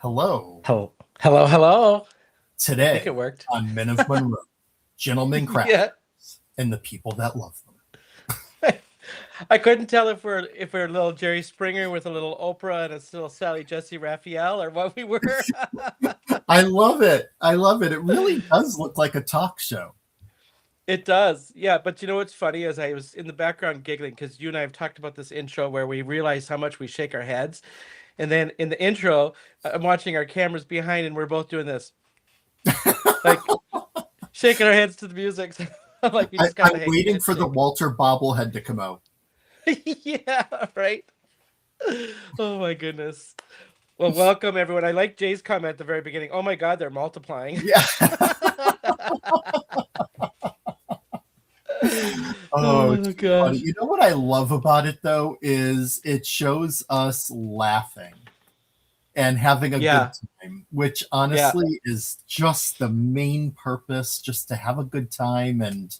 Hello. Hello, hello, hello. I think Today it worked. on Men of Monroe, Gentlemen Yeah, Crafters and the people that love them. I couldn't tell if we're a little Jerry Springer with a little Oprah and a little Sally Jesse Raphael or what we were. I love it. I love it. It really does look like a talk show. It does, yeah. But you know what's funny is I was in the background giggling because you and I have talked about this intro where we realize how much we shake our heads, and then in the intro, I'm watching our cameras behind and we're both doing this, like shaking our heads to the music. Like we just I'm got a waiting head for the shake. Walter bobblehead to come out. Yeah, right. Oh my goodness. Well, welcome everyone. I like Jay's comment at the very beginning. Oh my God, they're multiplying. Yeah. Oh, Oh it's too funny. gosh. You know what I love about it though is it shows us laughing and having a good Yeah, time, which yeah, honestly is just the main purpose, just to have a good time and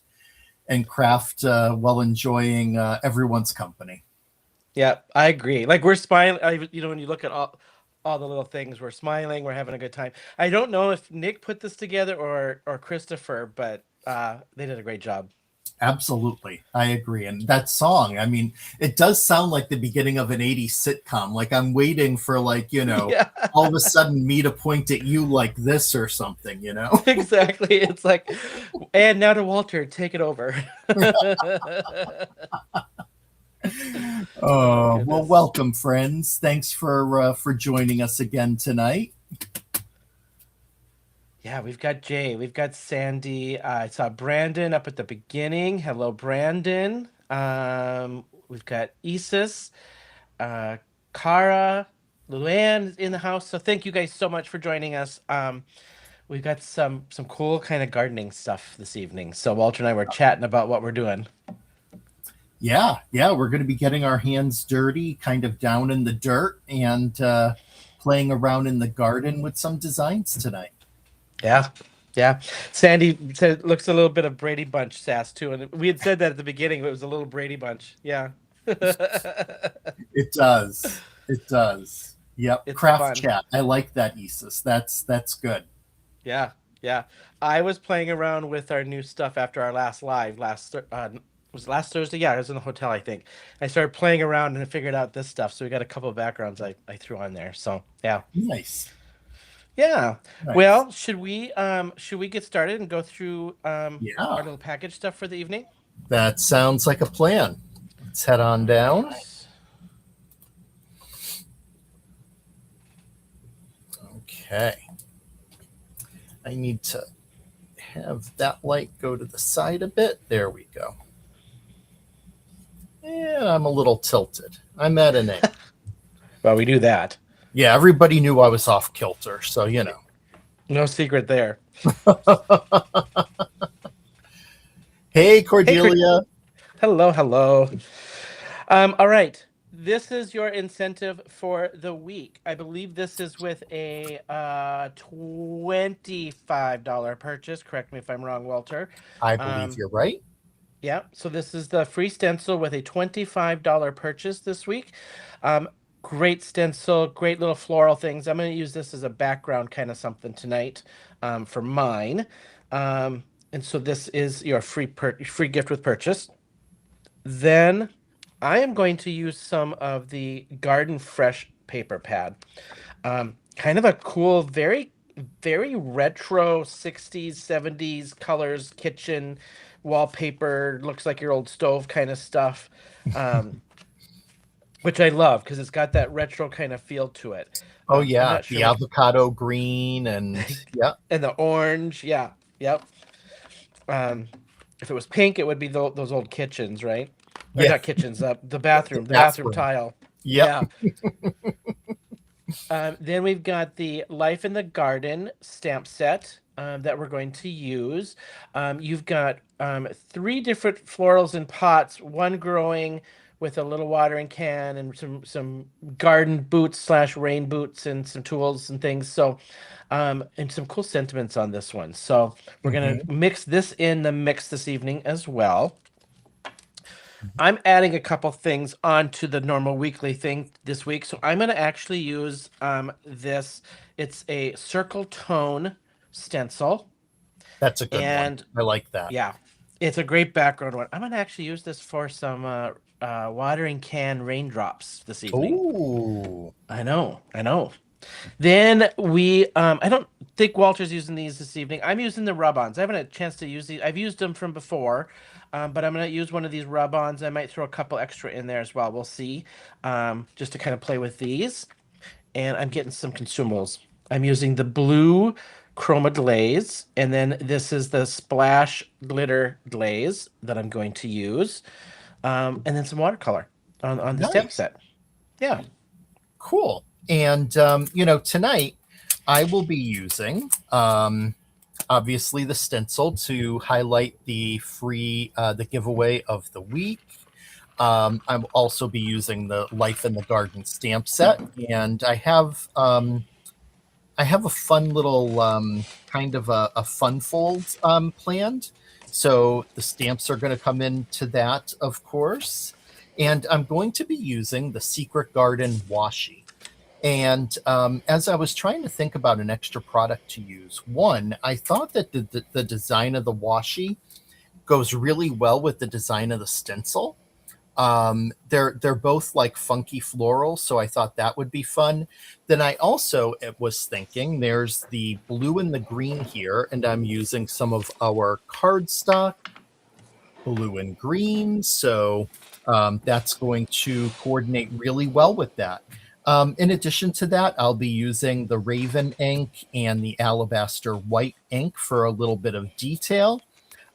craft while enjoying everyone's company. yeah. I agree. Like we're smiling. When you look at all the little things, we're smiling. We're having a good time. I don't know if Nick put this together or Christopher, but they did a great job. Absolutely, I agree. And that song, I mean, it does sound like the beginning of an '80s sitcom. Like I'm waiting for Yeah, all of a sudden me to point at you like this or something. exactly. It's like, and now to Walter, take it over. Oh Well, goodness. welcome, friends. Thanks for joining us again tonight. Yeah, we've got Jay, we've got Sandy. I saw Brandon up at the beginning. Hello, Brandon. We've got Isis, uh, Kara, Luann is in the house. So thank you guys so much for joining us. We've got some cool kind of gardening stuff this evening. So Walter and I were chatting about what we're doing. Yeah, yeah, we're going to be getting our hands dirty, kind of down in the dirt, and playing around in the garden with some designs tonight. Yeah, yeah. Sandy said looks a little bit of Brady Bunch sass too, and we had said that at the beginning. But it was a little Brady Bunch. Yeah. It does. It does. Yep. It's Craft fun. chat. I like that, Isis. That's good. Yeah, yeah. I was playing around with our new stuff after our last live was it last Thursday? Yeah, I was in the hotel, I think. I started playing around and I figured out this stuff. So we got a couple of backgrounds I threw on there. So yeah. Nice. Yeah. Nice. Well, should we get started and go through Yeah. our little package stuff for the evening? That sounds like a plan. Let's head on All down. right. Okay. I need to have that light go to the side a bit. There we go. Yeah, I'm a little tilted. I'm at an angle. Well, we do that. Yeah, everybody knew I was off kilter, so. No secret there. Hey, Hey, Cordelia. hello, hello. All right. This is your incentive for the week. I believe this is with a $25 purchase. Correct me if I'm wrong, Walter. I believe Um, you're right. yeah, so this is the free stencil with a $25 purchase this week. Um, Great stencil, great little floral things. I'm going to use this as a background kind of something tonight for mine. And so this is your free gift with purchase. Then I am going to use some of the Garden Fresh paper pad. Kind of a cool, very retro 60s, 70s colors, kitchen wallpaper, looks like your old stove kind of stuff. Um, which I love because it's got that retro kind of feel to it. Oh I'm yeah, not sure the what, avocado green and yeah, and the orange, yeah, yep. Um, if it was pink, it would be those old kitchens, right? Or yeah, not kitchens, the the bathroom bathroom. tile. Yep. Yeah. Then we've got the Life in the Garden stamp set that we're going to use. You've got three different florals in pots, one growing with a little watering can and some garden boots slash rain boots and some tools and things. So, and some cool sentiments on this one. So we're gonna Hmm. mix this in the mix this evening as well. I'm adding a couple things onto the normal weekly thing this week. So I'm going to actually use this. It's a circle tone stencil. That's a good one. And I like that. yeah, it's a great background one. I'm going to actually use this for some watering can raindrops this evening. Oh, I know, I know. Then I don't think Walter's using these this evening. I'm using the rub-ons. I haven't had a chance to use these. I've used them from before, but I'm gonna use one of these rub-ons. I might throw a couple extra in there as well. We'll see, just to kind of play with these. And I'm getting some consumables. I'm using the blue chroma glaze, and then this is the splash glitter glaze that I'm going to use, and then some watercolor on the stamp nice. set. Yeah. Cool. And, tonight I will be using, obviously, the stencil to highlight the giveaway of the week. I'll also be using the Life in the Garden stamp set. And I have a fun little kind of a fun fold planned. So the stamps are going to come into that, of course. And I'm going to be using the Secret Garden washi. And as I was trying to think about an extra product to use, one, I thought that the design of the washi goes really well with the design of the stencil. They're both like funky floral, so I thought that would be fun. Then I also was thinking there's the blue and the green here, and I'm using some of our cardstock blue and green, so that's going to coordinate really well with that. In addition to that, I'll be using the Raven ink and the Alabaster white ink for a little bit of detail.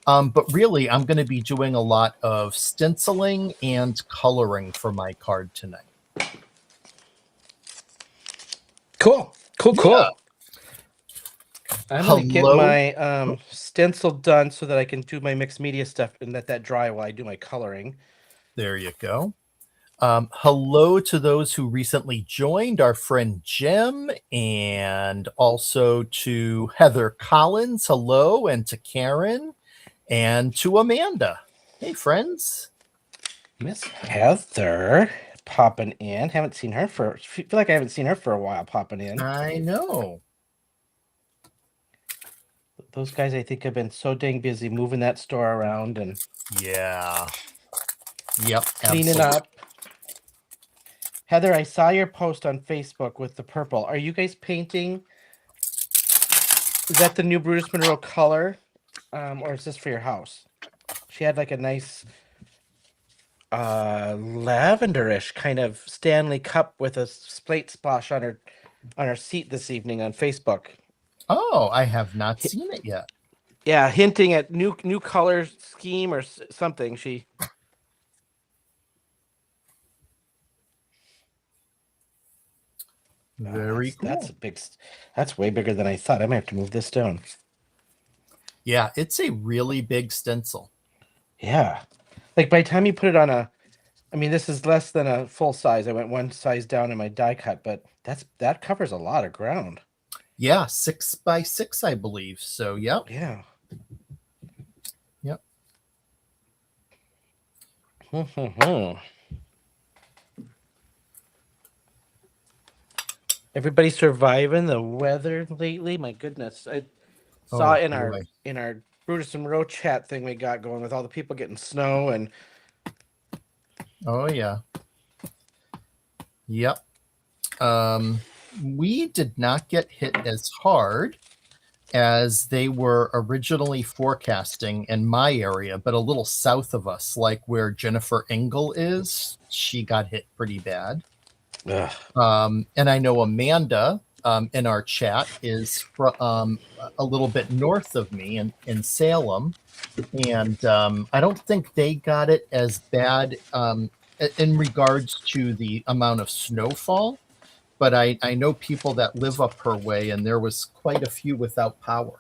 But really, I'm going to be doing a lot of stenciling and coloring for my card tonight. Cool. Cool. Yeah. Cool. I'm gonna get Hello. my stencil done so that I can do my mixed media stuff and let that dry while I do my coloring. There you go. Hello to those who recently joined, our friend Jim, and also to Heather Collins. Hello, and to Karen, and to Amanda. Hey, friends. Miss Heather popping in. Haven't seen her for. Feel like I haven't seen her for a while. Popping in. I know. Those guys, I think, have been so dang busy moving that store around and Yeah. Yep. cleaning Absolutely. up. Heather, I saw your post on Facebook with the purple. Are you guys painting? Is that the new Brutus Monroe color, or is this for your house? She had like a nice lavenderish kind of Stanley cup with a slate splash on her seat this evening on Facebook. Oh, I have not seen it yet. Yeah, hinting at new color scheme or something. She Very cool. That's a big. That's way bigger than I thought. I might have to move this down. Yeah, it's a really big stencil. Yeah, like by the time you put it on a, I mean, this is less than a full size. I went one size down in my die cut, but that covers a lot of ground. Yeah, 6x6, I believe. So, yep. Yeah. Yep. Everybody surviving the weather lately. My goodness, I saw Oh, in boy. our Brutus Monroe chat thing we got going with all the people getting snow and. Oh, yeah. Yep. We did not get hit as hard as they were originally forecasting in my area, but a little south of us, like where Jennifer Engel is, she got hit pretty bad. And I know Amanda in our chat is a little bit north of me in Salem. And I don't think they got it as bad in regards to the amount of snowfall. But I know people that live up her way, and there was quite a few without power.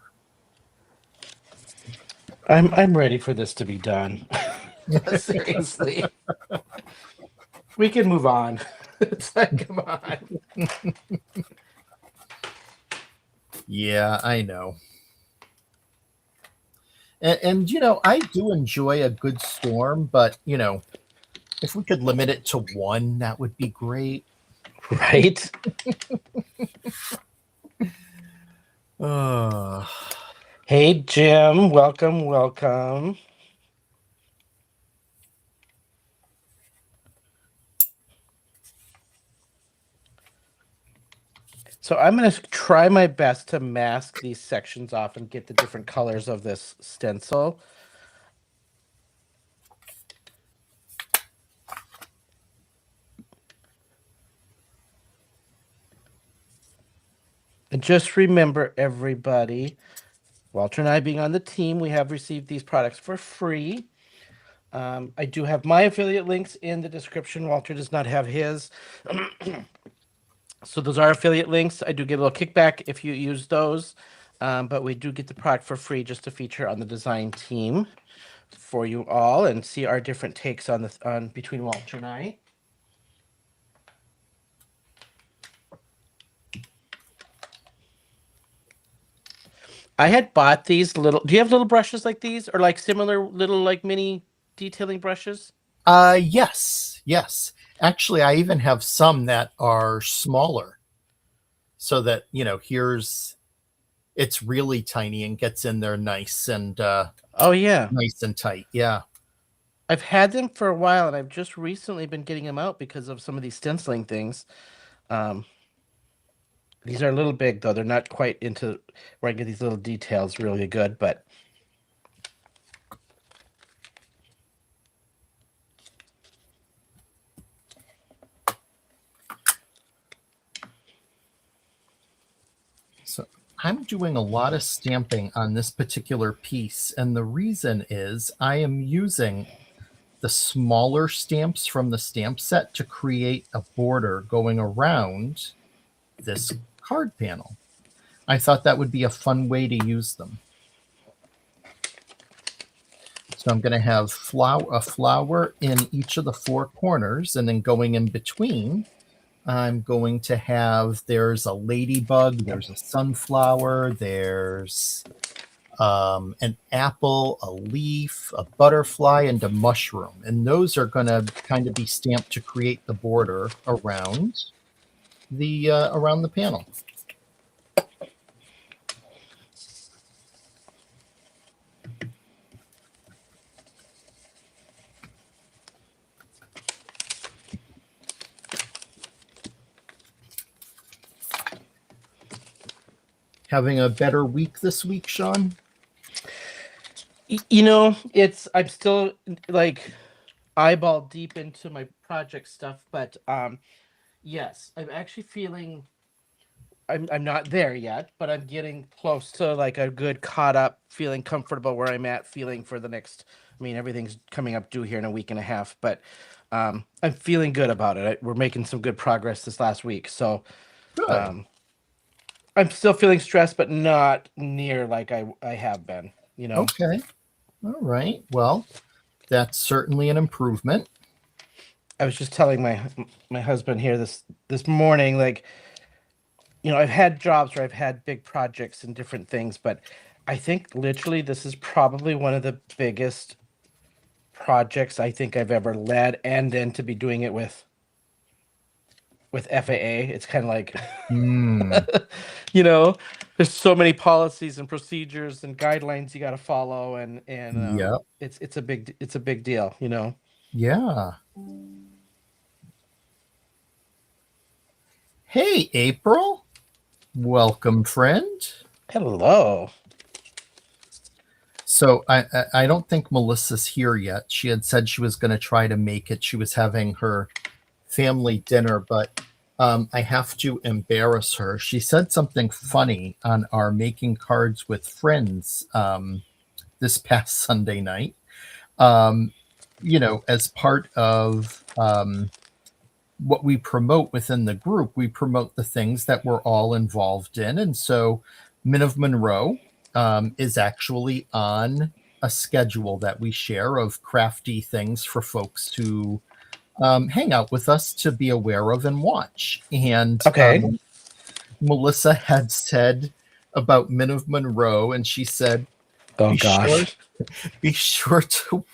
I'm ready for this to be done. Seriously. We can move on. It's like, come on. Yeah, I know. And I do enjoy a good storm, but If we could limit it to one, that would be great. Right? Hey, Jim. Welcome, welcome. So I'm going to try my best to mask these sections off and get the different colors of this stencil. And just remember, everybody, Walter and I being on the team, we have received these products for free. I do have my affiliate links in the description. Walter does not have his. So those are affiliate links. I do get a little kickback if you use those, but we do get the product for free just to feature on the design team for you all and see our different takes on between Walter and I. I had bought these little. Do you have little brushes like these, or like similar little like mini detailing brushes? Yes. Actually, I even have some that are smaller, so that it's really tiny and gets in there nice and Oh yeah, nice and tight. Yeah. I've had them for a while, and I've just recently been getting them out because of some of these stenciling things. Um, these are a little big though; they're not quite into where I get these little details really good, but. So I'm doing a lot of stamping on this particular piece, and the reason is I am using the smaller stamps from the stamp set to create a border going around this card panel. I thought that would be a fun way to use them. So I'm going to have a flower in each of the four corners, and then going in between, I'm going to have, there's a ladybug, there's a sunflower, there's an apple, a leaf, a butterfly, and a mushroom. And those are going to kind of be stamped to create the border around the panel. Having a better week this week, Shawn? I'm still like eyeball deep into my project stuff, but yes, I'm actually feeling I'm not there yet, but I'm getting close to like a good caught up, feeling comfortable where I'm at, feeling for the next. I mean, everything's coming up due here in a week and a half, but I'm feeling good about it. We're making some good progress this last week, so Good. I'm still feeling stressed, but not near like I have been. Okay. All right. Well, that's certainly an improvement. I was just telling my husband here this morning, like, I've had jobs where I've had big projects and different things, but I think literally this is probably one of the biggest projects I think I've ever led, and then to be doing it with FAA. It's kind of like, Mm, there's so many policies and procedures and guidelines you got to follow, and yeah. it's a big deal. Yeah. Hey, April. Welcome, friend. Hello. So I don't think Melissa's here yet. She had said she was going to try to make it. She was having her family dinner, but I have to embarrass her. She said something funny on our Making Cards with Friends this past Sunday night. As part of what we promote within the group, we promote the things that we're all involved in. And so Men of Monroe is actually on a schedule that we share of crafty things for folks to hang out with us to be aware of and watch. And Okay. Melissa had said about Men of Monroe, and she said, Oh gosh. be sure to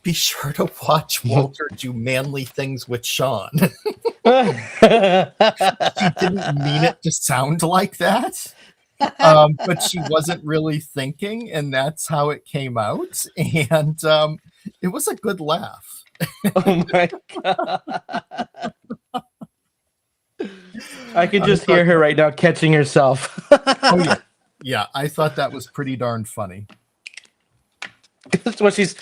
Be sure to watch Walter do manly things with Shawn. She didn't mean it to sound like that, but she wasn't really thinking, and that's how it came out. And it was a good laugh. Oh my god. I can I just thought hear her that, right now catching herself. oh yeah, yeah. I thought that was pretty darn funny. That's what she's,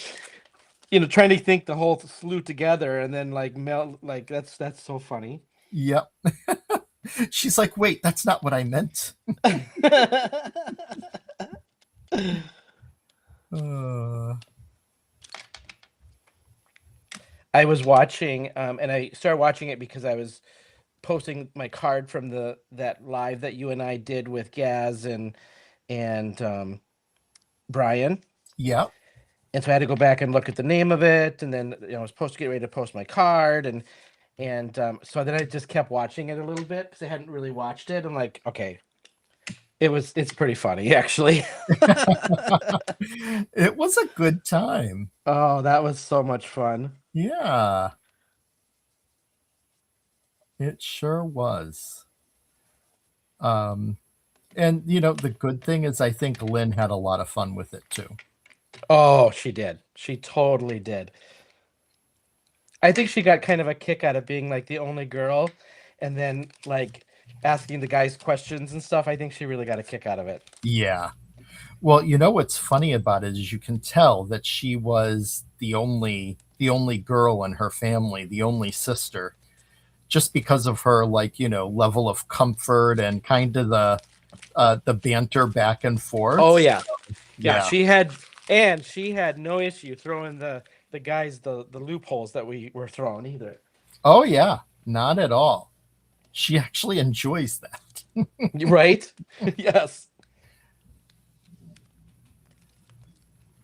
trying to think the whole slew together, and then like melt. Like that's so funny. Yep. She's like, wait, that's not what I meant. Uh, I was watching, and I started watching it because I was posting my card from that live that you and I did with Gaz and Brian. yeah. And so I had to go back and look at the name of it, and then I was supposed to get ready to post my card, and so then I just kept watching it a little bit because I hadn't really watched it. I'm like, okay, it's pretty funny actually. It was a good time. Oh, that was so much fun. Yeah, it sure was. Um, and the good thing is I think Lynn had a lot of fun with it too. Oh, she did. She totally did. I think she got kind of a kick out of being like the only girl, and then like asking the guys questions and stuff. I think she really got a kick out of it. Yeah. Well, what's funny about it is you can tell that she was the only girl in her family, the only sister, just because of her level of comfort and kind of the banter back and Oh forth. yeah. Yeah, Yeah. she had no issue throwing the guys the loopholes that we were throwing either. Oh yeah, not at all. She actually enjoys that. Right? Yes.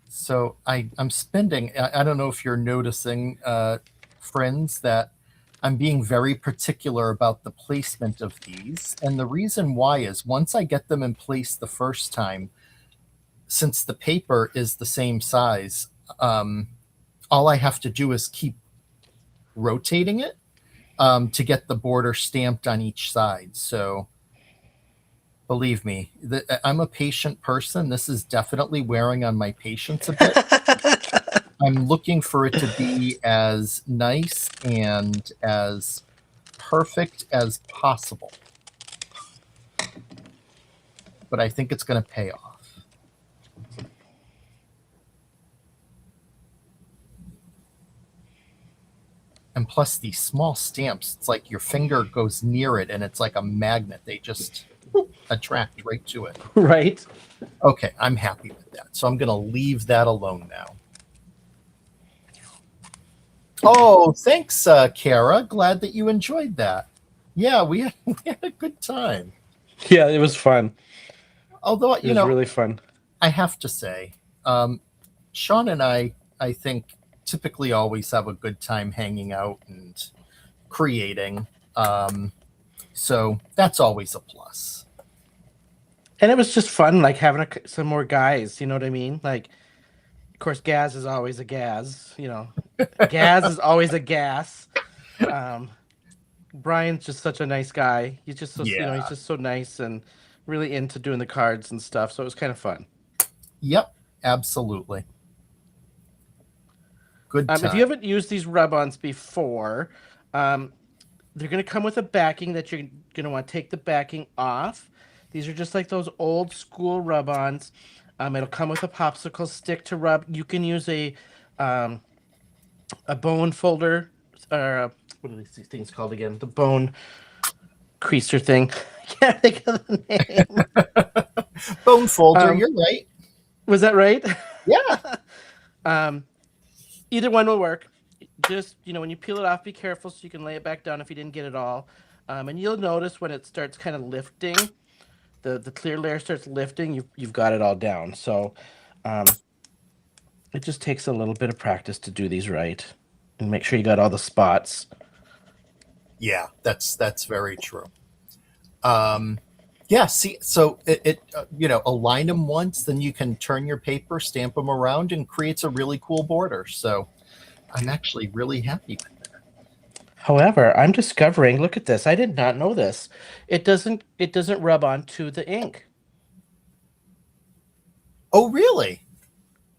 So I'm spending. I don't know if you're noticing, friends, that I'm being very particular about the placement of these, and the reason why is once I get them in place the first time, since the paper is the same size, um, all I have to do is keep rotating it to get the border stamped on each side. So believe me, I'm a patient person. This is definitely wearing on my patience a bit. I'm looking for it to be as nice and as perfect as possible. But I think it's going to pay off. And plus, these small stamps, it's like your finger goes near it and it's like a magnet. They just attract right to it. Right? Okay, I'm happy with that. So I'm going to leave that alone now. Oh, thanks, Kara. Glad that you enjoyed that. Yeah, we had a good time. Yeah, it was fun. Although, It was really fun. I have to say, Shawn and I think, typically always have a good time hanging out and creating. So that's always a plus. And it was just fun, like having some more guys. You know what I mean? Like, of course, Gaz is always a Gaz. Gaz is always a gas. Um, Brian's just such a nice guy. He's just Yeah. he's just so nice and really into doing the cards and stuff. So it was kind of fun. Yep. Absolutely. Good If time. you haven't used these rub-ons before, um, they're going to come with a backing that you're going to want to take the backing off. These are just like those old school rub-ons. It'll come with a popsicle stick to rub. You can use um, a bone folder, or what are these things called again? The bone creaser thing. I can't think of the name. Bone folder, Um, you're right. was that right? Yeah. um, Either one will work. Just when you peel it off, be careful so you can lay it back down if you didn't get it all. And you'll notice when it starts kind of lifting, the clear layer starts lifting. You've got it all down. So um, it just takes a little bit of practice to do these right, and make sure you got all the spots. Yeah, that's very true. Um, Yeah, see, so align them once, then you can turn your paper, stamp them around, and creates a really cool border. So I'm actually really happy with that. However, I'm discovering, look at this. I did not know this. It doesn't rub onto the ink. Oh, really?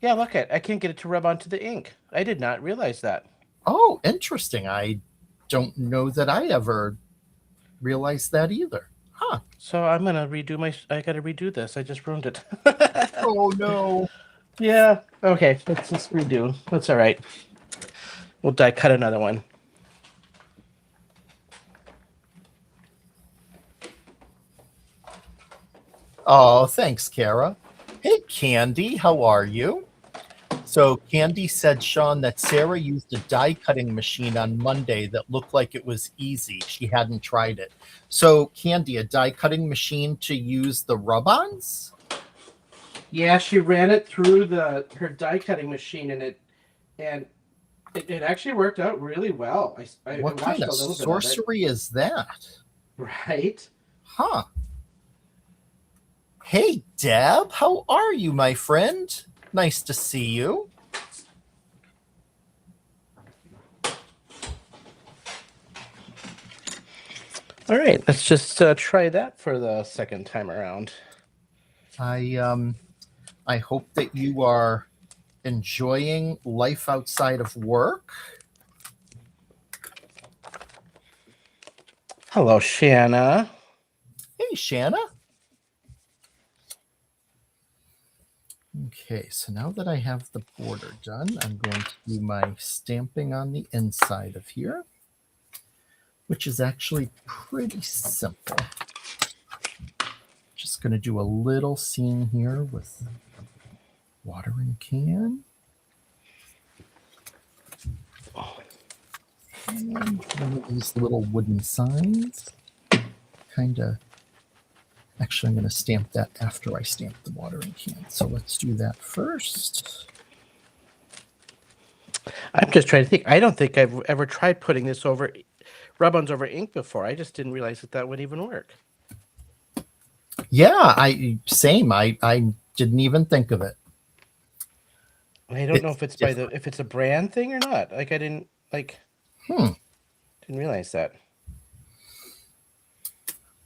Yeah, look at I can't get it to rub onto the ink. I did not realize that. Oh, interesting. I don't know that I ever realized that either. Huh. So I'm gonna redo my I gotta redo this. I just ruined it. Oh, no. Yeah. Okay, let's just redo. That's all right. We'll die cut another one. Oh, thanks, Kara. Hey, Candy, how are you? So Candy said, Shawn, that Sarah used a die cutting machine on Monday that looked like it was easy. She hadn't tried it. So, Candy, a die cutting machine to use the rub-ons? Yeah, she ran it through her die cutting machine and it actually worked out really well. I What kind watched of a little bit of it. sorcery is that? Right? Huh. Hey, Deb, how are you, my friend? Nice to see you. All right, let's just try that for the second time around. I hope that you are enjoying life outside of work. Hello, Shanna. Hey, Shanna. Okay, so now that I have the border done, I'm going to do my stamping on the inside of here, which is actually pretty simple. Just going to do a little scene here with watering can. And one of these little wooden signs. Kind of. Actually, I'm going to stamp that after I stamp the watering can. So let's do that first. I'm just trying to think. I don't think I've ever tried putting this over rub-ons over ink before. I just didn't realize that would even work. Yeah, I didn't even think of it. I don't know if it's different. if it's a brand thing or not. Like I didn't didn't realize that.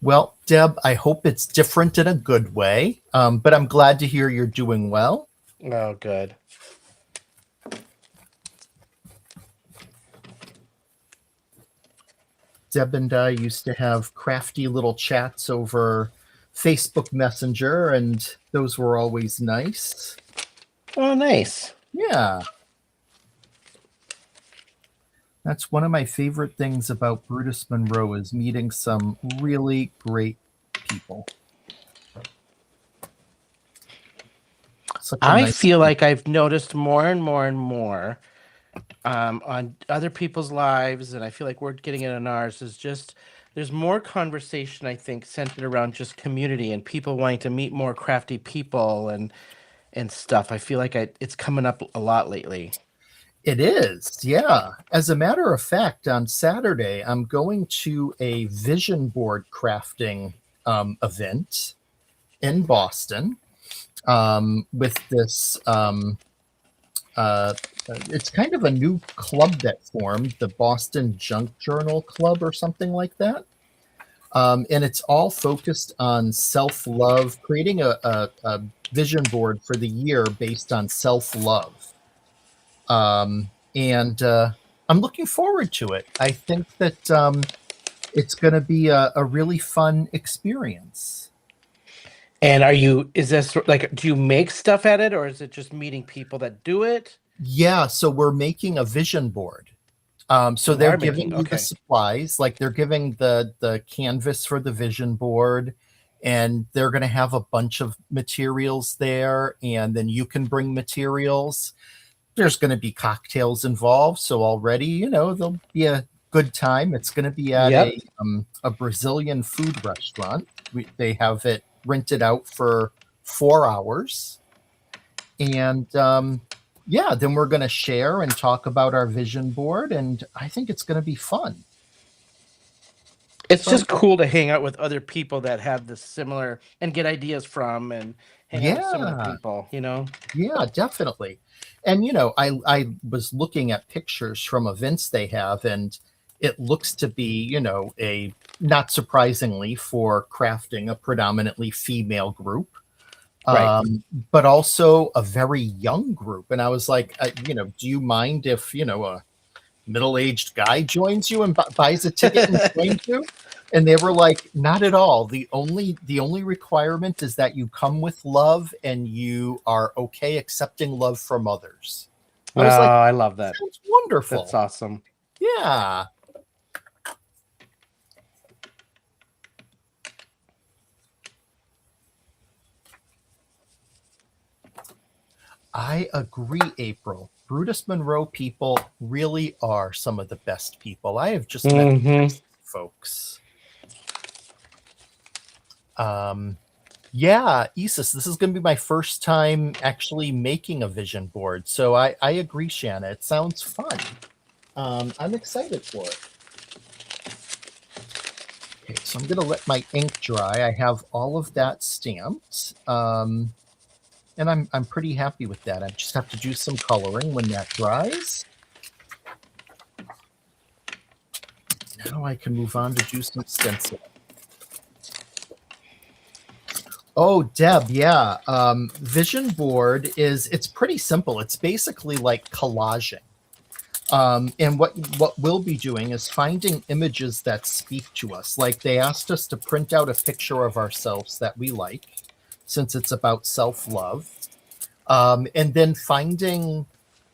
Well, Deb, I hope it's different in a good way. But I'm glad to hear you're doing well. Oh, good. Deb and I used to have crafty little chats over Facebook Messenger, and those were always nice. Oh, nice. Yeah. That's one of my favorite things about Brutus Monroe is meeting some really great people. I feel like I've noticed more and more and more on other people's lives, and I feel like we're getting it on ours, is just there's more conversation, I think, centered around just community and people wanting to meet more crafty people and stuff. I feel like it's coming up a lot lately. It is, yeah. As a matter of fact, on Saturday, I'm going to a vision board crafting event in Boston with this. It's kind of a new club that formed, the Boston Junk Journal Club or something like that. And it's all focused on self-love, creating a vision board for the year based on self-love. And I'm looking forward to it. I think that it's going to be a really fun experience. And is this like, do you make stuff at it, or is it just meeting people that do it? Yeah, so we're making a vision board. So they're giving you the supplies, like they're giving the canvas for the vision board, and they're going to have a bunch of materials there, and then you can bring materials. There's going to be cocktails involved, so already there'll be a good time. It's going to be at a Brazilian food restaurant. They have it rented out for 4 hours, and yeah, then we're going to share and talk about our vision board, and I think it's going to be fun. It's So I'm, just cool to hang out with other people that have this similar and get ideas from and hang out with similar yeah, people, you know? yeah, definitely. And I was looking at pictures from events they have, and it looks to be, a not surprisingly for crafting a predominantly female group, Right. but also a very young group. And I was like, do you mind if a middle-aged guy joins you and buys a ticket and joins you? And they were like, not at all. The only requirement is that you come with love and you are okay accepting love from others. I Oh, was like, I love that. sounds That's wonderful. awesome. Yeah. I agree, April. Brutus Monroe people really are some of the best people. I have just met the Hmm. nicest folks. Yeah, Isis, this is going to be my first time actually making a vision board. So I agree, Shanna. It sounds fun. I'm excited for it. Okay, so I'm going to let my ink dry. I have all of that stamped. And I'm pretty happy with that. I just have to do some coloring when that dries. Now I can move on to do some stenciling. Oh, Deb, yeah. Vision board it's pretty simple. It's basically like collaging. And what we'll be doing is finding images that speak to us. Like they asked us to print out a picture of ourselves that we like, since it's about self-love. And then finding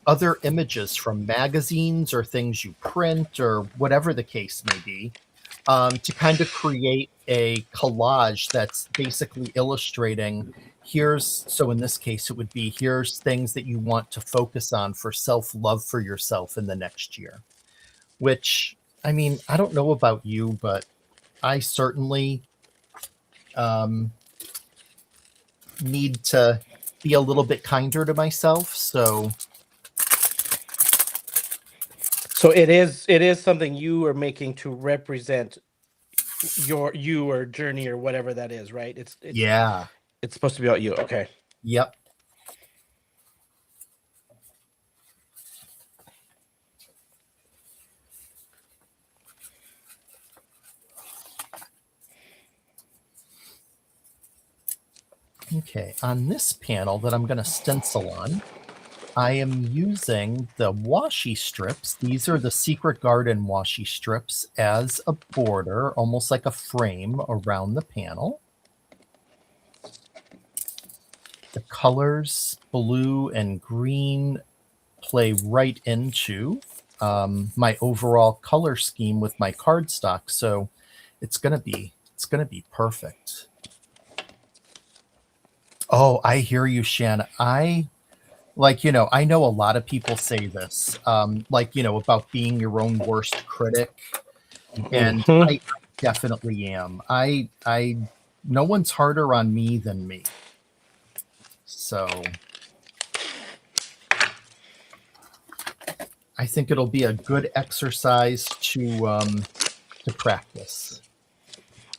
other images from magazines or things you print or whatever the case may be, to kind of create a collage that's basically illustrating so in this case it would be, here's things that you want to focus on for self-love for yourself in the next year. Which, I mean, I don't know about you, but I certainly need to be a little bit kinder to myself. So So it is something you are making to represent you or journey or whatever that is, right? yeah, It's supposed to be about you. Okay. yep. Okay, on this panel that I'm going to stencil on, I am using the washi strips. These are the Secret Garden washi strips as a border, almost like a frame around the panel. The colors, blue and green, play right into my overall color scheme with my cardstock. So it's gonna be perfect. Oh, I hear you, Shan. I know a lot of people say this, about being your own worst critic, and Hmm. I definitely am. I no one's harder on me than me. So I think it'll be a good exercise to practice.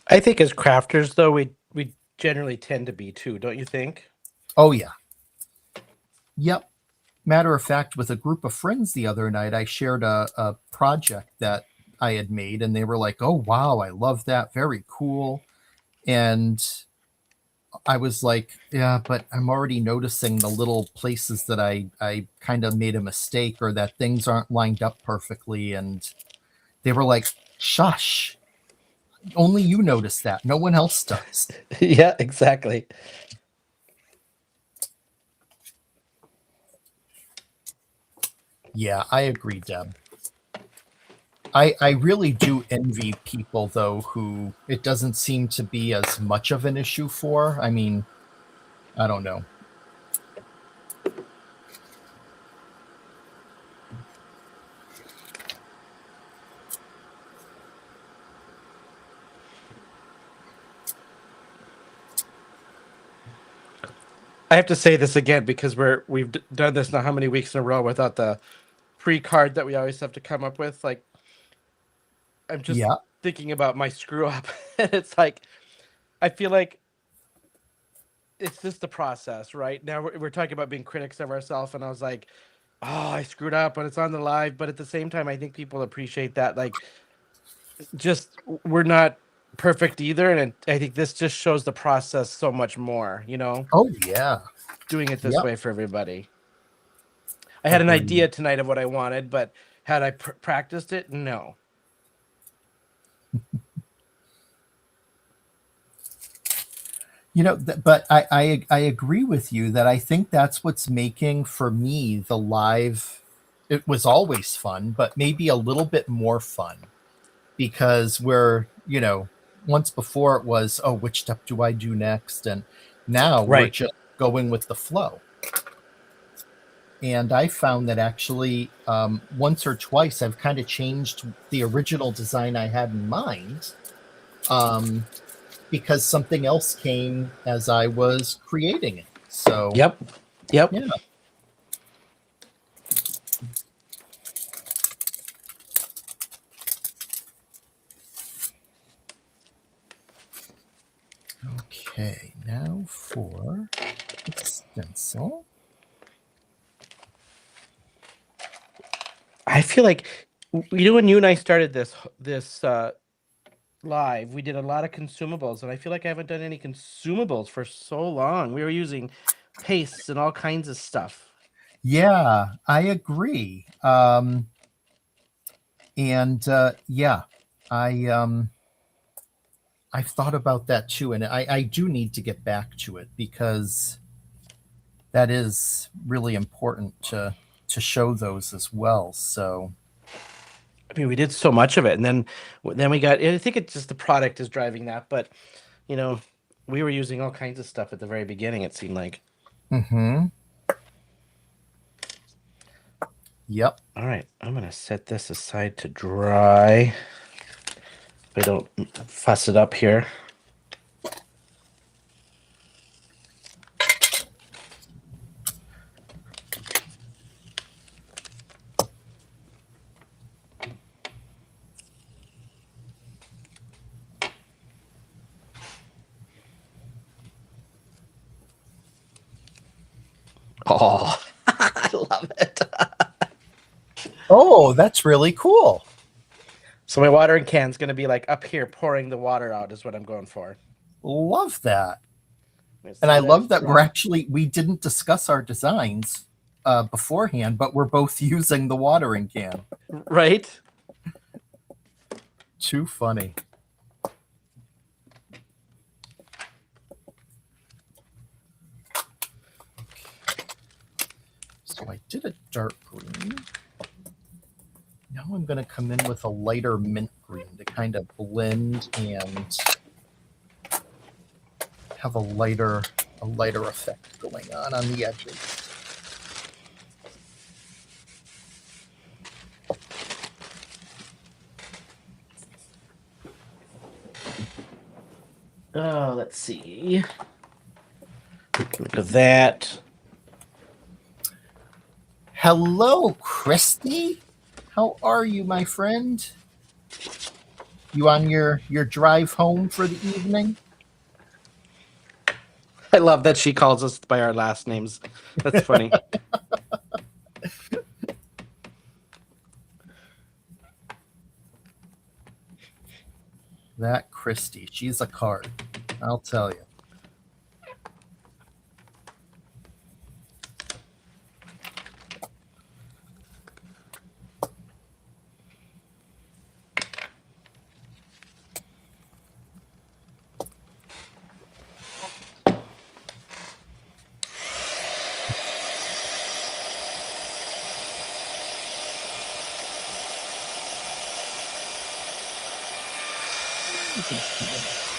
I think as crafters, though, we generally tend to be too, don't you think? Oh yeah. Yep. Matter of fact, with a group of friends the other night, I shared a project that I had made, and they were like, "Oh wow, I love that. Very cool." And I was like, "Yeah, but I'm already noticing the little places that I kind of made a mistake, or that things aren't lined up perfectly." And they were like, "Shush. Only you notice that. No one else does." Yeah, exactly. Yeah, I agree, Deb. I really do envy people, though, who it doesn't seem to be as much of an issue for. I mean, I don't know. I have to say this again because we've done this now how many weeks in a row without the pre-card that we always have to come up with. Like, I'm just Yeah. thinking about my screw up. It's like, I feel like it's just the process, right? Now we're talking about being critics of ourselves, and I was like, oh, I screwed up, but it's on the live. But at the same time, I think people appreciate that. Like, just we're not perfect either, and I think this just shows the process so much more. Oh yeah. Doing it this Yep. way for everybody. I had an Agreed. idea tonight of what I wanted, but had I practiced it? No. But I agree with you that I think that's what's making for me the live. It was always fun, but maybe a little bit more fun because once before it was, oh, which step do I do next? And now we're Right. just going with the flow. And I found that actually once or twice I've kind of changed the original design I had in mind because something else came as I was creating it. So, Yep. yeah. Okay, now for the stencil. I feel like when you and I started this live, we did a lot of consumables, and I feel like I haven't done any consumables for so long. We were using pastes and all kinds of stuff. Yeah, I agree. Yeah, I've thought about that too, and I do need to get back to it because that is really important to show those as well. So, I mean, we did so much of it, and then we got. I think it's just the product is driving that, but we were using all kinds of stuff at the very beginning. It seemed like. Yep. All right, I'm gonna set this aside to dry. If I don't fuss it up here. Oh, I love it. Oh, that's really cool. So my watering can's going to be like up here pouring the water out is what I'm going for. Love that. And I love that we didn't discuss our designs beforehand, but we're both using the watering can. Right? Too funny. So I did a dark green. Now I'm going to come in with a lighter mint green to kind of blend and have a lighter effect going on the edges. Oh, let's see. Look at that. Hello, Christy. How are you, my friend? You on your drive home for the evening? I love that she calls us by our last names. That's funny. That Christy, she's a card. I'll tell you.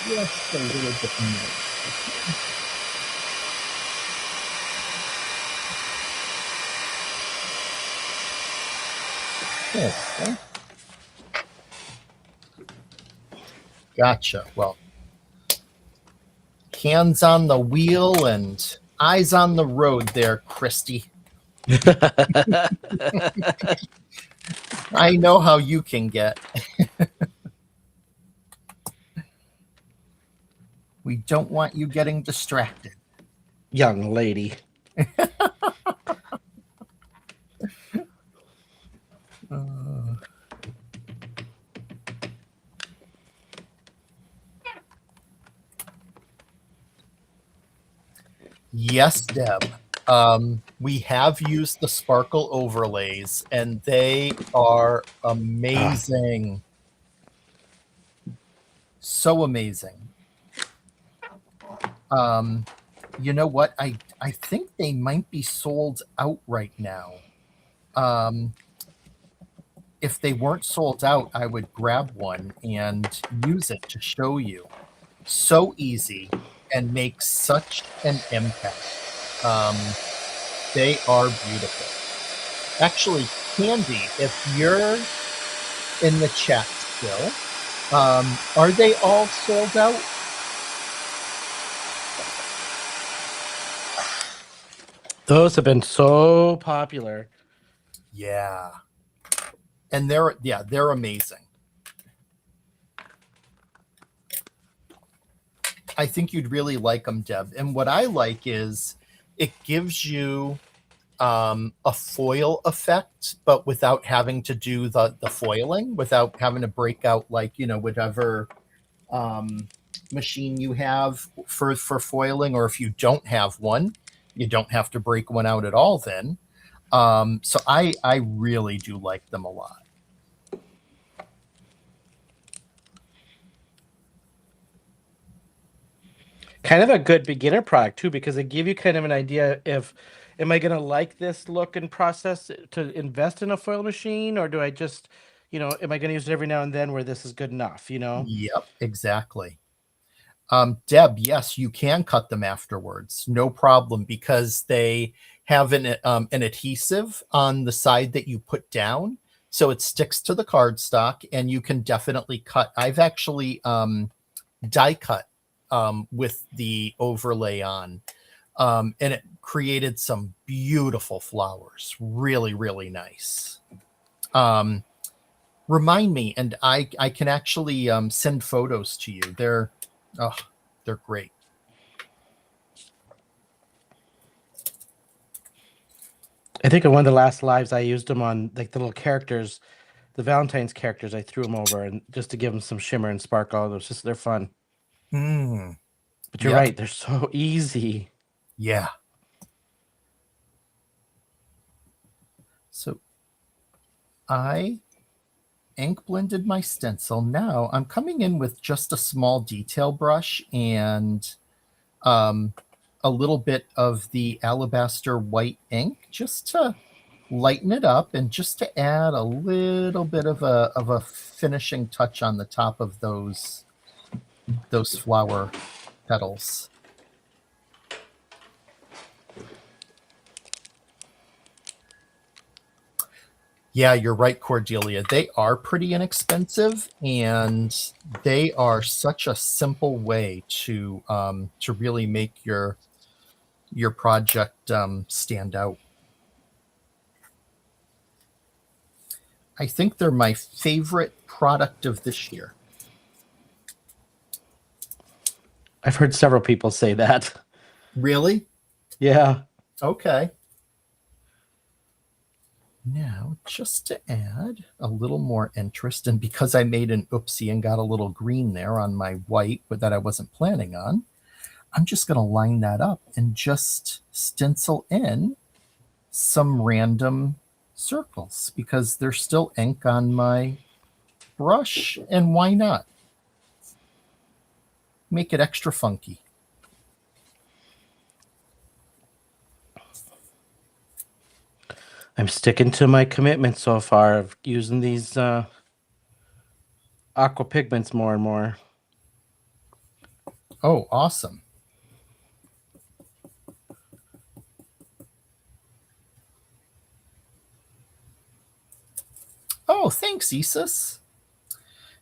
Just a little bit more. Okay. Gotcha. Well, hands on the wheel and eyes on the road there, Christy. I know how you can get. We don't want you getting distracted. Young lady. Yes, Deb. We have used the sparkle overlays, and they are amazing. So amazing. You know what? I think they might be sold out right now. If they weren't sold out, I would grab one and use it to show you. So easy and make such an impact. They are beautiful. Actually, Candy, if you're in the chat still, are they all sold out? Those have been so popular. Yeah. And they're amazing. I think you'd really like them, Deb. And what I like is it gives you a foil effect, but without having to do the foiling, without having to break out whatever machine you have for foiling, or if you don't have one, you don't have to break one out at all then. So I really do like them a lot. Kind of a good beginner product too, because they give you kind of an idea if am I going to like this look and process to invest in a foil machine, or do I just, am I going to use it every now and then where this is good enough, Yep, exactly. Deb, yes, you can cut them afterwards, no problem, because they have an adhesive on the side that you put down, so it sticks to the cardstock, and you can definitely cut. I've actually die cut with the overlay on, and it created some beautiful flowers. Really, really nice. Remind me, and I can actually send photos to you. They're great. I think in one of the last lives I used them on like the little characters, the Valentine's characters. I threw them over and just to give them some shimmer and sparkle. They're fun. But you're Yep. right, they're so easy. Yeah. So I ink blended my stencil. Now I'm coming in with just a small detail brush and a little bit of the alabaster white ink just to lighten it up and just to add a little bit of a finishing touch on the top of those flower petals. Yeah, you're right, Cordelia. They are pretty inexpensive, and they are such a simple way to really make your project stand out. I think they're my favorite product of this year. I've heard several people say that. Really? Yeah. Okay. Now, just to add a little more interest, and because I made an oopsie and got a little green there on my white, but that I wasn't planning on, I'm just going to line that up and just stencil in some random circles because there's still ink on my brush, and why not? Make it extra funky. I'm sticking to my commitment so far of using these aqua pigments more and more. Oh, awesome. Oh, thanks, Isis.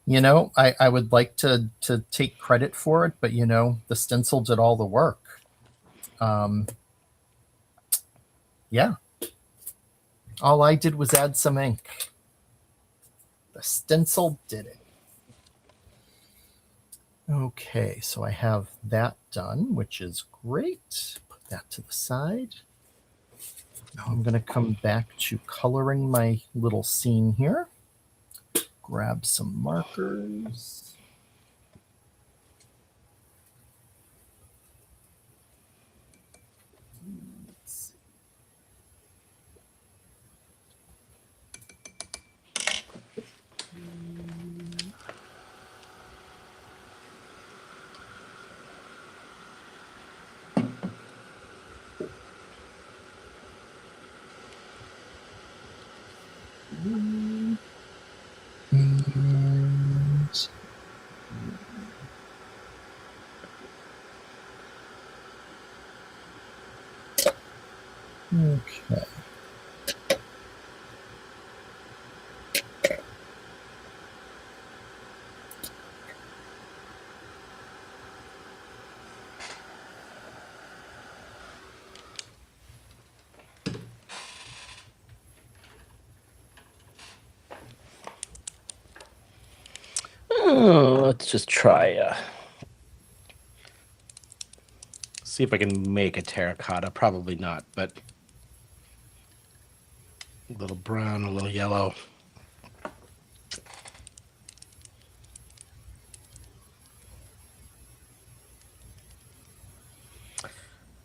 I would like to take credit for it, but the stencil did all the work. Yeah. All I did was add some ink. The stencil did it. Okay, so I have that done, which is great. Put that to the side. Now I'm going to come back to coloring my little scene here. Grab some markers. Let's see. And okay. Oh, let's just try. See if I can make a terracotta. Probably not, but a little brown, a little yellow.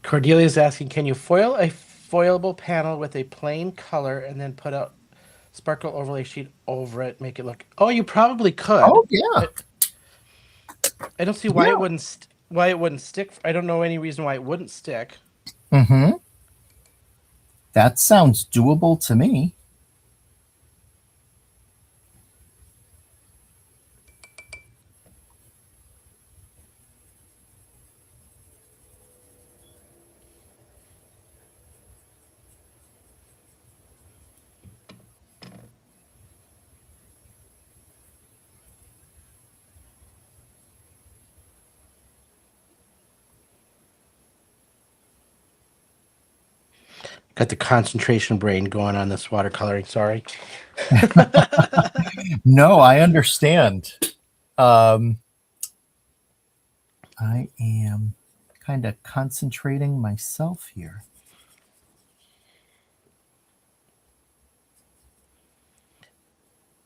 Cordelia's asking, can you foil a foilable panel with a plain color and then put a sparkle overlay sheet over it, make it look... Oh, you probably could. Oh yeah, I don't see why yeah. it wouldn't stick. I don't know any reason why it wouldn't stick. Mm-hmm. That sounds doable to me. Got the concentration brain going on this watercoloring. Sorry. No, I understand. I am kind of concentrating myself here.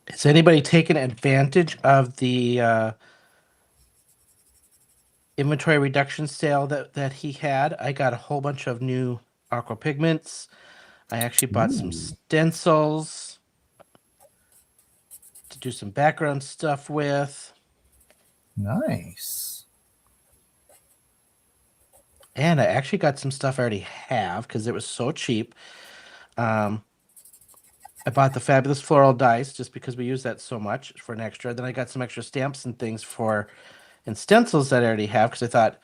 Has anybody taken advantage of the inventory reduction sale that he had? I got a whole bunch of new aqua pigments. I actually bought some Ooh, stencils to do some background stuff with. nice. And I actually got some stuff I already have because it was so cheap. I bought the Fabulous Floral Dice just because we use that so much for an extra. Then I got some extra stamps and things and stencils that I already have because I thought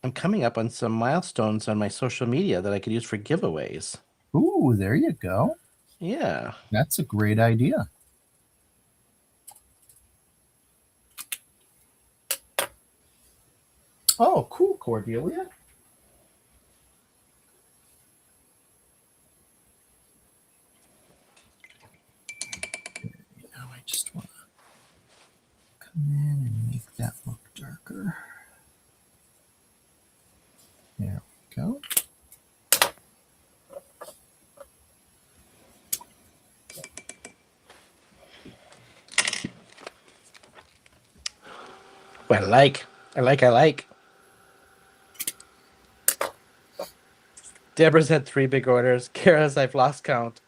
I'm coming up on some milestones on my social media that I could use for giveaways. Ooh, there you go. Yeah. That's a great idea. Oh, cool, Cordelia. Now I just want to come in and make that look darker. There we go. Well, I like. Deborah's had 3 big orders. Kara's, I've lost count.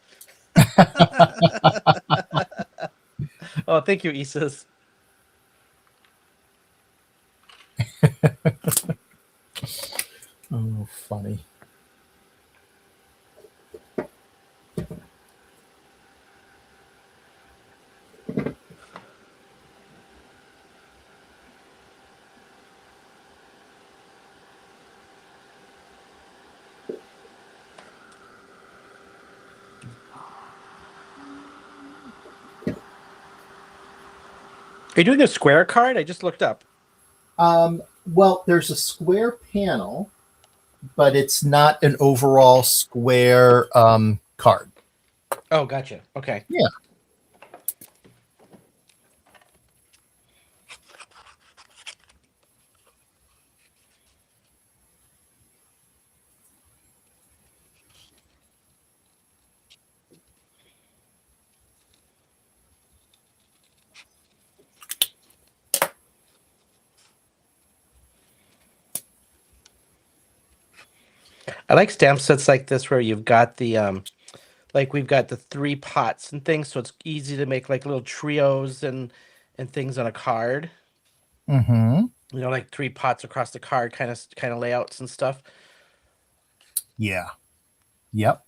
Oh, thank you, Isis. Oh, funny. Are you doing a square card? I just looked up. Well, there's a square panel, but it's not an overall square card. Oh, gotcha. Okay. Yeah. I like stamp sets like this where you've got the like we've got the 3 pots and things, so it's easy to make like little trios and things on a card. Mm-hmm. Like 3 pots across the card, kind of layouts and stuff. Yeah. Yep.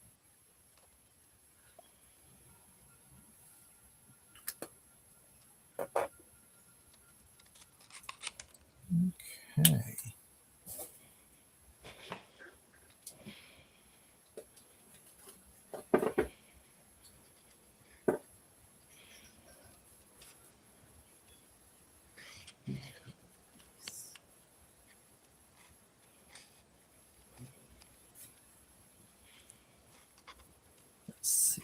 Okay. Let's see.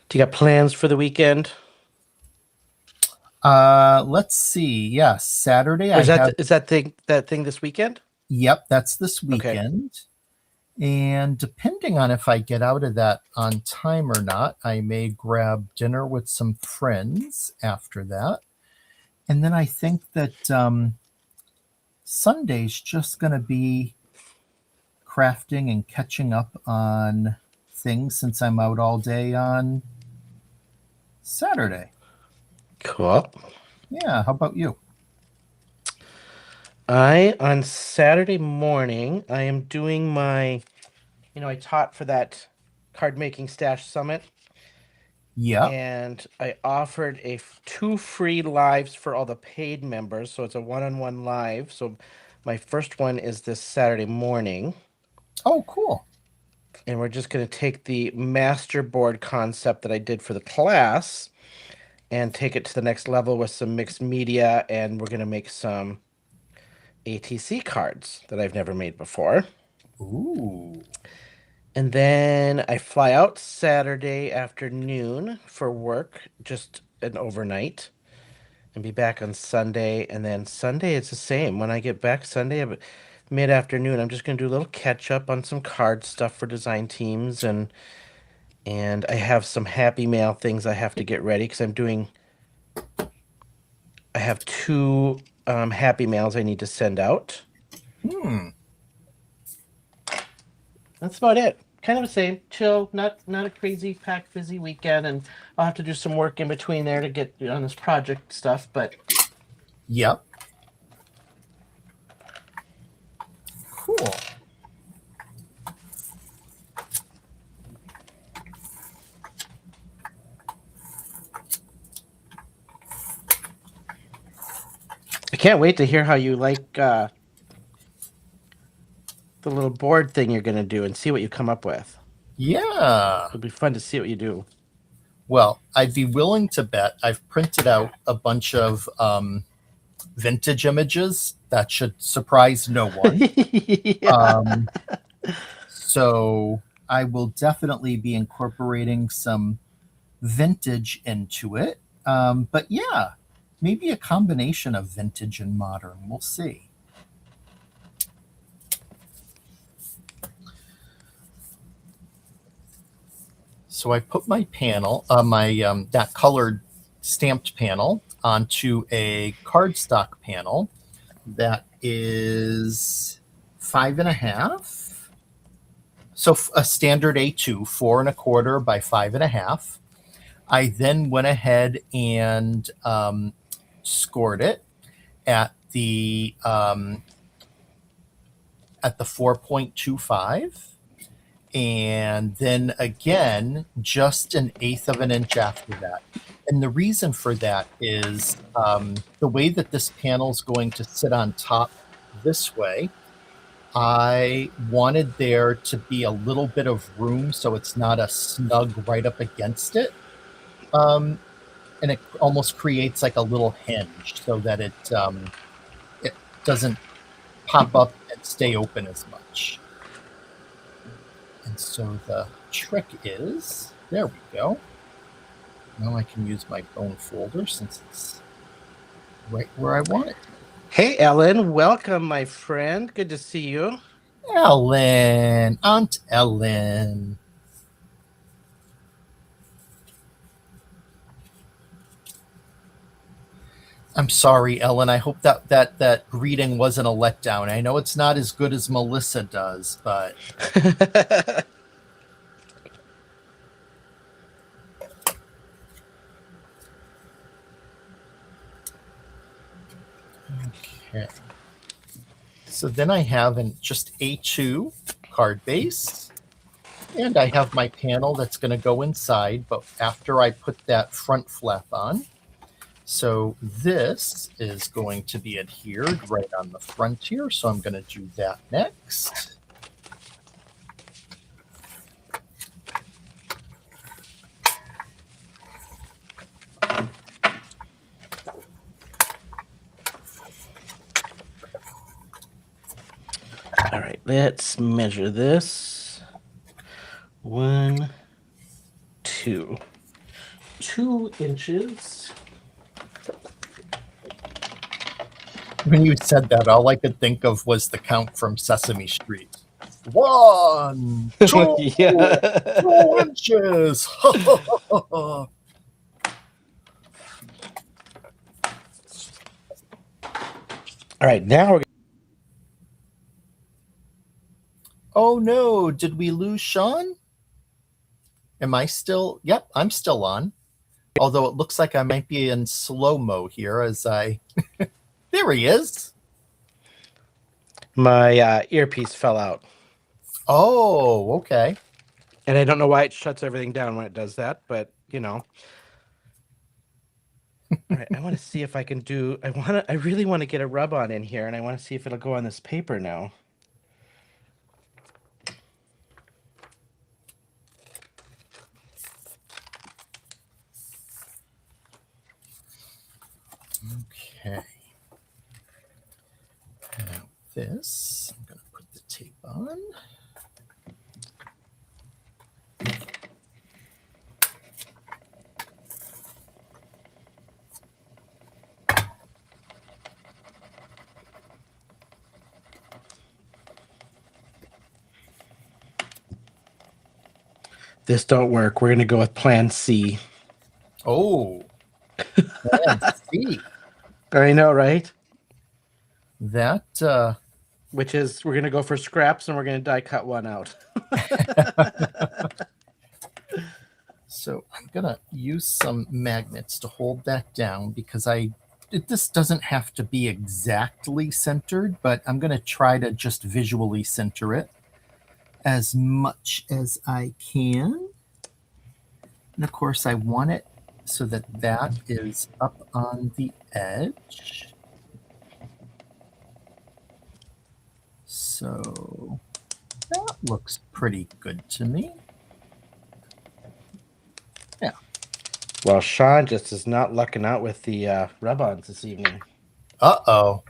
Do you got plans for the weekend? Let's see. Yes, Saturday Or I have. is that thing this weekend? Yep, that's this Okay. weekend. And depending on if I get out of that on time or not, I may grab dinner with some friends after that. And then I think that Sunday's just going to be crafting and catching up on things since I'm out all day on Saturday. Cool. Yeah, how about you? On Saturday morning, I am doing I taught for that card making stash summit, Yep. and I offered 2 free lives for all the paid members. So it's a one-on-one live. So my first one is this Saturday morning, Oh, cool. and we're just going to take the master board concept that I did for the class and take it to the next level with some mixed media, and we're going to make some ATC cards that I've never made before. Ooh. And then I fly out Saturday afternoon for work, just an overnight, and be back on Sunday. And then Sunday, it's the same. When I get back Sunday mid afternoon, I'm just gonna do a little catch up on some card stuff for design teams, and I have some happy mail things I have to get ready because I have 2 happy mails I need to send out. Hmm. That's about it. Kind of the same, chill, not a crazy packed busy weekend, and I'll have to do some work in between there to get on this project stuff. But Yep. Cool. I can't wait to hear how you like the little board thing you're gonna do and see what you come up with. Yeah. It'll be fun to see what you do. Well, I'd be willing to bet I've printed out a bunch of vintage images that should surprise no one. Yeah. Um, so I will definitely be incorporating some vintage into it. But yeah, maybe a combination of vintage and modern. We'll see. So I put my panel, that colored stamped panel, onto a cardstock panel that is 5.5. So a standard A2, 4.25 by 5.5. I then went ahead and scored it at the 4.25, and then again just an eighth of an inch after that. And the reason for that is the way that this panel is going to sit on top this way. I wanted there to be a little bit of room so it's not a snug right up against it. And it almost creates like a little hinge so that it doesn't pop up and stay open as much. And so the trick is, there we go. Now I can use my bone folder since it's right where I want it. Hey, Ellen, welcome, my friend. Good to see you. Ellen, Aunt Ellen. I'm sorry, Ellen. I hope that greeting wasn't a letdown. I know it's not as good as Melissa does, but okay. So then I have just A2 card base, and I have my panel that's going to go inside, but after I put that front flap on. So this is going to be adhered right on the front here, so I'm going to do that next. All right, let's measure this. 1, 2. 2 inches. When you said that, all I could think of was the count from Sesame Street. 1, 2, Yeah. 2 inches. All right, now we're Oh no, did we lose Shawn? Am I still? Yep, I'm still on. Although it looks like I might be in slow-mo here as I... There he is. my earpiece fell out. Oh, okay. And I don't know why it shuts everything down when it does that, but you know. All right, I want to see if I can do I really want to get a rub on in here, and I want to see if it'll go on this paper now. Okay. Now this, I'm going to put the tape on. This don't work. We're gonna go with plan C. Oh, let's see. I know, right? That, Which is we're gonna go for scraps and we're gonna die cut one out. so I'm going to use some magnets to hold that down because this doesn't have to be exactly centered, but I'm going to try to just visually center it as much as I can. And of course, I want it so that that is up on the edge. So that looks pretty good to me. Yeah. Well, Shawn just is not lucking out with the rub-ons this evening. Uh-oh.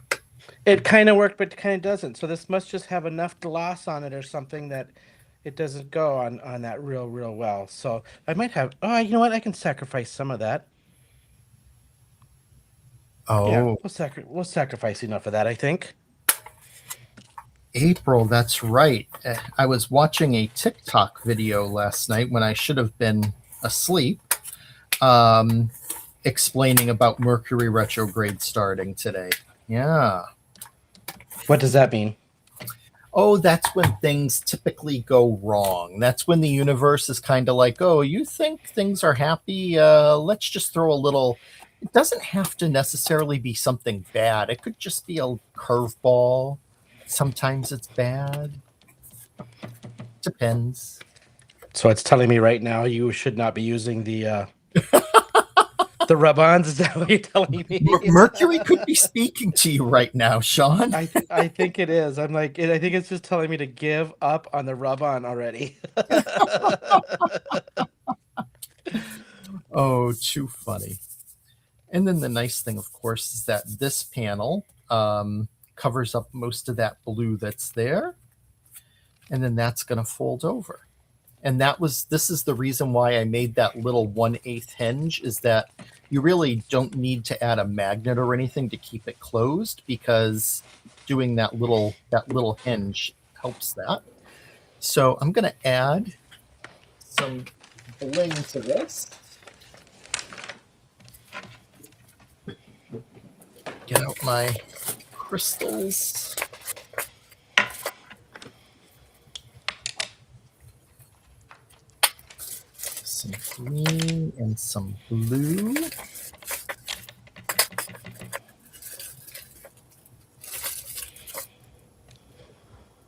It kind of worked, but it kind of doesn't. So this must just have enough gloss on it or something that it doesn't go on that real well. So I might have. Oh, you know what? I can sacrifice some of that. Yeah, Oh, we'll sacrifice enough of that, I think. April, that's right. I was watching a TikTok video last night when I should have been asleep, explaining about Mercury retrograde starting today. Yeah. What does that mean? Oh, that's when things typically go wrong. That's when the universe is kind of like, oh, you think things are happy? Let's just throw a little. It doesn't have to necessarily be something bad. It could just be a curveball. Sometimes it's bad. Depends. So it's telling me right now you should not be using the rub-ons. Is that what you're telling me? Mercury could be speaking to you right now, Shawn. I think it is. I'm like, I think it's just telling me to give up on the rub-on already. Oh, too funny. And then the nice thing, of course, is that this panel covers up most of that blue that's there. And then that's going to fold over. And this is the reason why I made that little 1/8 hinge, is that you really don't need to add a magnet or anything to keep it closed, because doing that little hinge helps that. So I'm going to add some bling to this. out my crystals. Some green and some blue.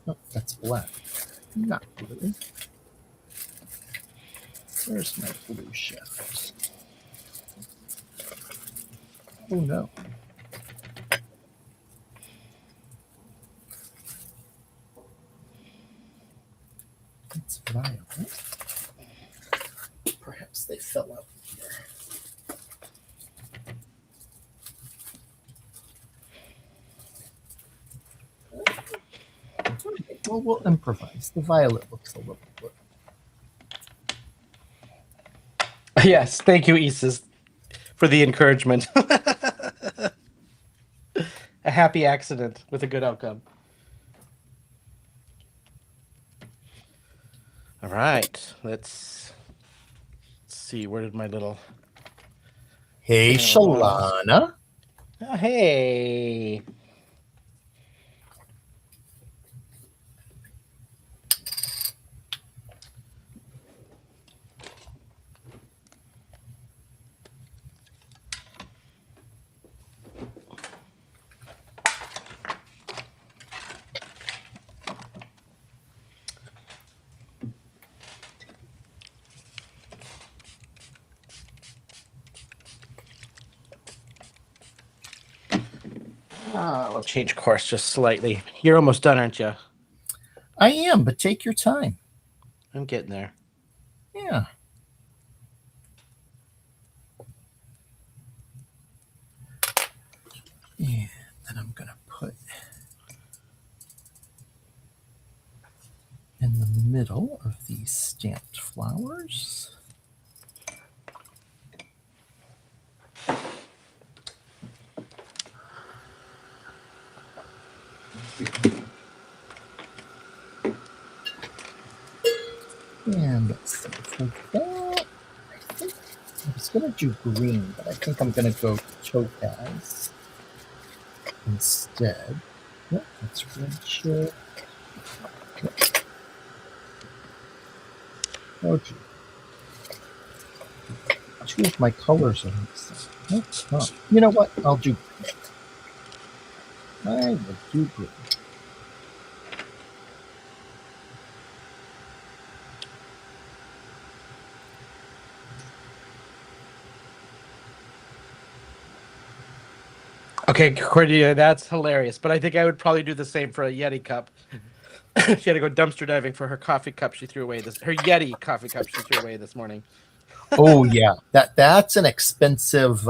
Oh, that's black, not blue. Where's my blue shaft? Oh no. It's violet. Perhaps they fell out here. Okay, well, we'll improvise. The violet looks a little blue. Yes, thank you, Isis, for the encouragement. A happy accident with a good outcome. All right, let's see. Where did my little... Hey, Shalana. Oh, hey. I'll change course just slightly. You're almost done, aren't you? I am, but take your time. I'm getting there. Yeah. And then I'm going to put in the middle of these stamped flowers. And let's see, for that, I think I was going to do green, but I think I'm going to go topaz instead. Yep, that's red chip. Yep. Oh, gee. Two of my colors are mixed. That's tough. You know what? I'll do green. I will do green. Okay, Cordelia, that's hilarious. But I think I would probably do the same for a Yeti cup. She had to go dumpster diving for her coffee cup she threw away her Yeti coffee cup she threw away this morning. Oh yeah, that's an expensive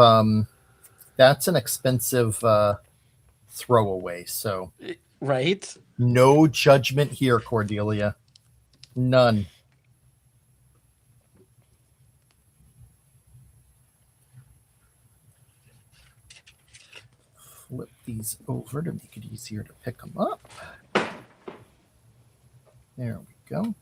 throwaway. So right, no judgment here, Cordelia. None. Flip these over to make it easier to pick them up. There we go.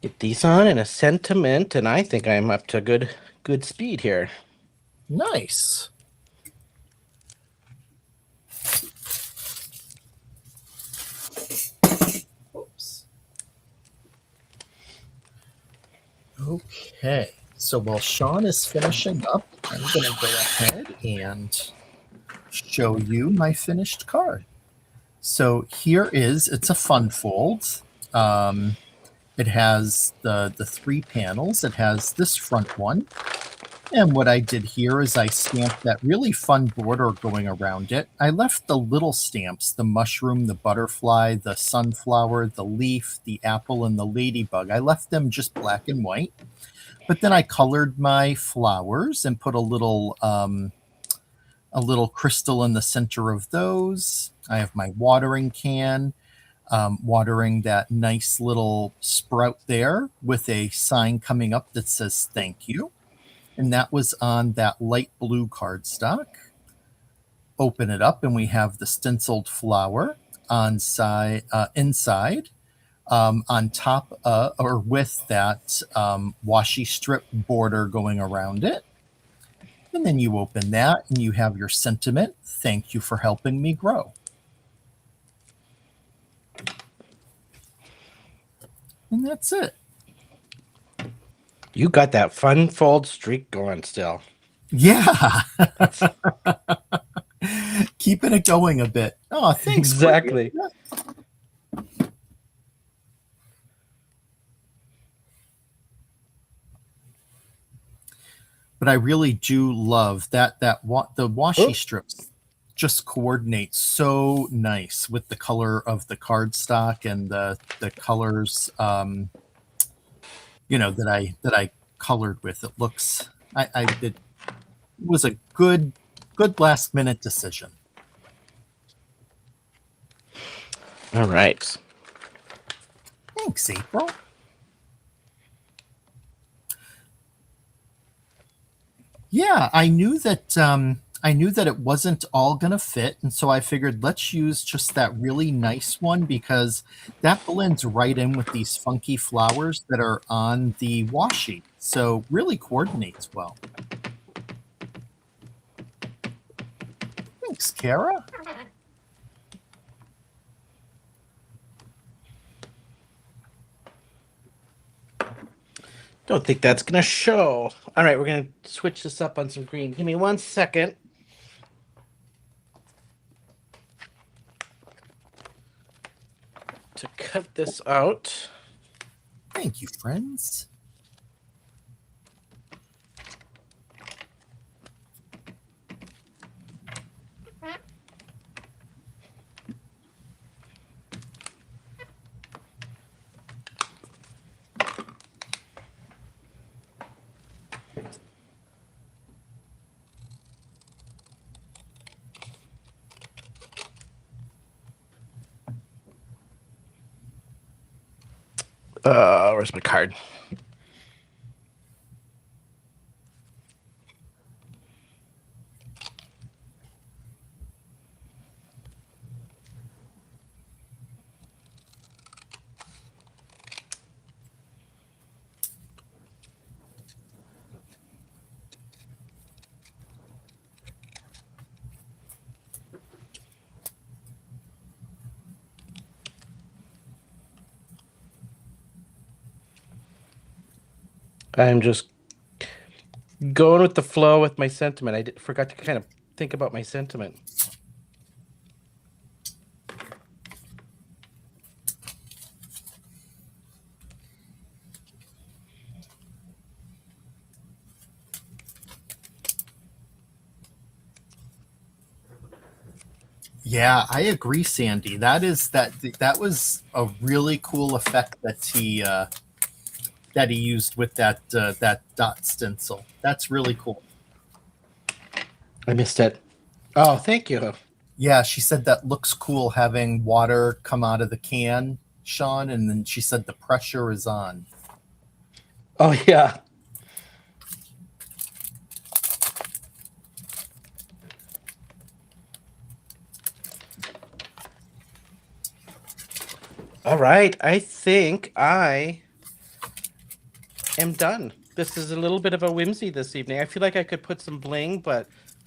get these on in a sentiment, and I think I'm up to good speed here. Nice. Oops. Okay, so while Shawn is finishing up, I'm going to go ahead and show you my finished card. So here it's a fun fold. It has the three panels. It has this front one. And what I did here is I stamped that really fun border going around it. I left the little stamps, the mushroom, the butterfly, the sunflower, the leaf, the apple, and the ladybug. I left them just black and white. But then I colored my flowers and put a little crystal in the center of those. I have my watering can, watering that nice little sprout there with a sign coming up that says thank you. And that was on that light blue cardstock. open it up, and we have the stenciled flower inside, on top or with that washi strip border going around it. And then you open that and you have your sentiment. Thank you for helping me grow. And that's it. You got that fun fold streak going still. Yeah. That's Keeping it going a bit. Oh, thanks. exactly. Cordelia. But I really do love that the washi strips just coordinate so nice with the color of the cardstock and the colors that I colored with. It looks it was a good last minute decision. All right. Thanks, April. Yeah, I knew that it wasn't all gonna fit, and so I figured let's use just that really nice one because that blends right in with these funky flowers that are on the washi. So really coordinates well. Thanks, Kara. Don't think that's gonna show. All right, we're gonna switch this up on some green. Give me 1 second. To cut this out. Thank you, friends. Where's my card? I'm just going with the flow with my sentiment. I forgot to kind of think about my sentiment. Yeah, I agree, Sandy. That was a really cool effect that he used with that dot stencil. That's really cool. I missed it. Oh, thank you. Yeah, she said that looks cool having water come out of the can, Shawn, and then she said the pressure is on. Oh, yeah. All right. I think I am done. This is a little bit of a whimsy this evening. I feel like I could put some bling, but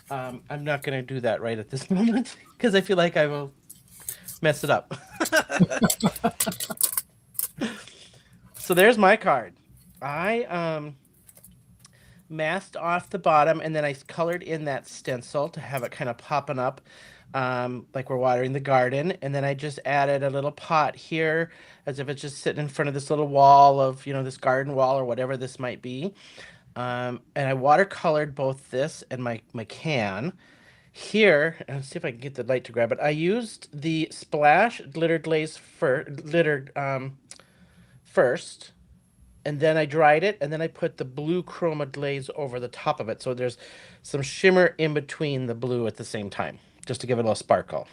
I'm not going to do that right at this moment because I feel like I will mess it up. So there's my card. I masked off the bottom and then I colored in that stencil to have it kind of popping up like we're watering the garden. And then I just added a little pot here as if it's just sitting in front of this little wall of, this garden wall or whatever this might be. And I watercolored both this and my can. Here, and let's see if I can get the light to grab it. I used the Splash Glitter Glaze first, and then I dried it, and then I put the blue chroma glaze over the top of it. So there's some shimmer in between the blue at the same time, just to give it a little sparkle.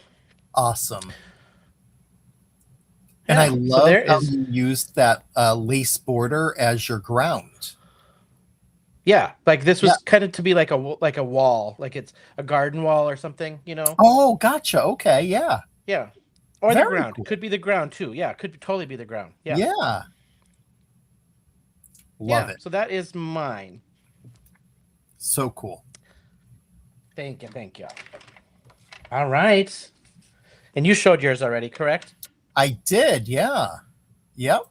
Awesome. And I So love there how is. you used that lace border as your ground. Yeah, like this Yeah. was kind of to be like a wall, like it's a garden wall or something, you know? Oh, gotcha. Okay. Yeah. Yeah. Or the Very ground. cool. Could be the ground too. Yeah, could totally be the ground. Yeah. Yeah. Love Yeah. it. So that is mine. So cool. Thank you. Thank you. All right. And you showed yours already, correct? I did. Yeah. Yep.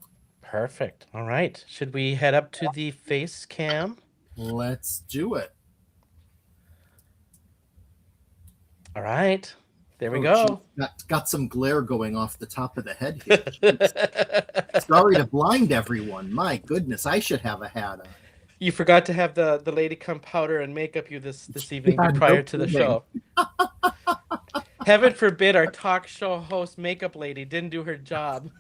Perfect. All right. Should we head up to the face cam? Let's do it. All right. There we Oh, geez. go. Got some glare going off the top of the head here. Jeez. Sorry to blind everyone. My goodness, I should have a hat on. You forgot to have the lady come powder and makeup you this evening Yeah, no prior to the kidding. show. Heaven forbid our talk show host makeup lady didn't do her job.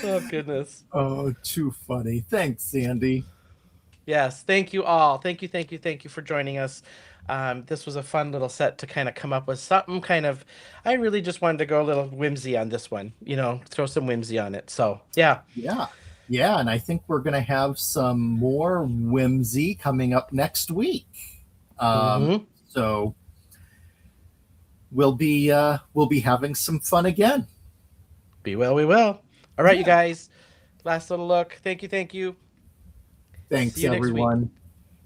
Oh goodness. Oh, too funny. Thanks, Sandy. Yes, thank you all. Thank you for joining us. This was a fun little set to kind of come up with something kind of. I really just wanted to go a little whimsy on this one, throw some whimsy on it. So yeah. Yeah. Yeah, and I think we're going to have some more whimsy coming up next week. Mm-hmm. So we'll be having some fun again. Be well, we will. All right, Yeah. you guys. Last little look. Thank you. Thanks, See you next week. everyone.